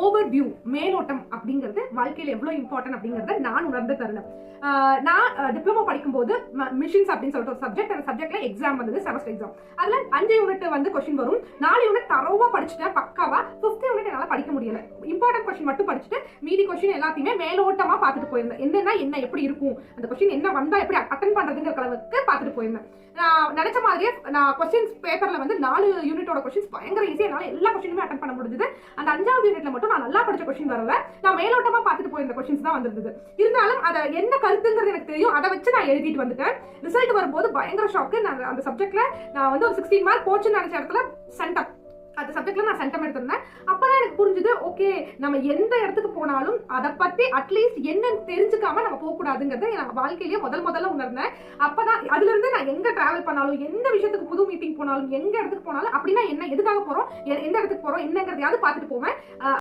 Over view, மேலோட்டம் அப்படிங்கிறது வாழ்க்கையில எவ்வளவு இம்பார்ட்டன்ட் அப்படிங்கறத நான் உணர்ந்த தருணம். நான் டிப்ளமோ படிக்கும்போது மிஷின்ஸ் அப்படின்னு சொல்லிட்டு ஒரு சப்ஜெக்ட், அந்த சப்ஜெக்ட்ல எக்ஸாம் வந்தது, செமஸ்டர் எக்ஸாம். அதுல 5 யூனிட் வந்து கொஸ்டின் வரும். 4 யூனிட் தரோவா படிச்சுட்டேன் பக்காவா. 5th யூனிட் என்னால படிக்க முடியல. இம்பார்ட்டன்ட் கொஸ்டின் மட்டும் படிச்சுட்டு மீதி கொஸ்டின் எல்லாத்தையுமே மேலோட்டமா பார்த்துட்டு போயிருந்தேன். என்னன்னா என்ன எப்படி இருக்கும், அந்த கொஸ்டின் என்ன வந்தா எப்படி அட்டன் பண்றதுங்கிற அளவுக்கு பார்த்துட்டு போயிருந்தேன். நான் நினைச்ச மாதிரியே நான் கொஸ்டின்ஸ் பேப்பர்ல வந்து 4 யூனிட்டோட கொஸ்டின்ஸ் பயங்கர ஈஸியா என்னால எல்லா கொஸ்டினுமே அட்டன் பண்ண முடிஞ்சது. அந்த 5வது யூனிட்ல மட்டும் நான் நல்லா படிச்ச கொஸ்டின் வரல, நான் மேலோட்டமா பார்த்துட்டு போயிருந்த கொஸ்டின்ஸ் தான் வந்திருந்தது. இருந்தாலும் அதை என்ன கருத்துங்கிறது எனக்கு தெரியும், அதை வச்சு நான் எழுதிட்டு வந்துட்டேன். ரிசல்ட் வரும்போது பயங்கர ஷாக்கு. நான் அந்த சப்ஜெக்ட்ல நான் வந்து ஒரு 16 மார்க் போச்சுன்னு நினைச்ச இடத்துல சென்டம், அந்த சப்ஜெக்ட்ல நான் சென்டம் எடுத்திருந்தேன். அப்பதான் எனக்கு புரிஞ்சுது, ஓகே நம்ம எந்த இடத்துக்கு போனாலும் அதை பத்தி அட்லீஸ்ட் என்னன்னு தெரிஞ்சுக்காம நம்ம போக கூடாதுங்கிறத என் வாழ்க்கையிலேயே முதல்ல உணர்ந்தேன். அப்பதான் அதுல இருந்து நான் எங்க டிராவல் பண்ணாலும், எந்த விஷயத்துக்கு புது மீட்டிங் போனாலும், எங்க இடத்துக்கு போனாலும் அப்படின்னா என்ன, எதுக்காக போறோம், எந்த இடத்துக்கு போறோம் என்னங்கிறதையாவது பார்த்துட்டு போவேன்.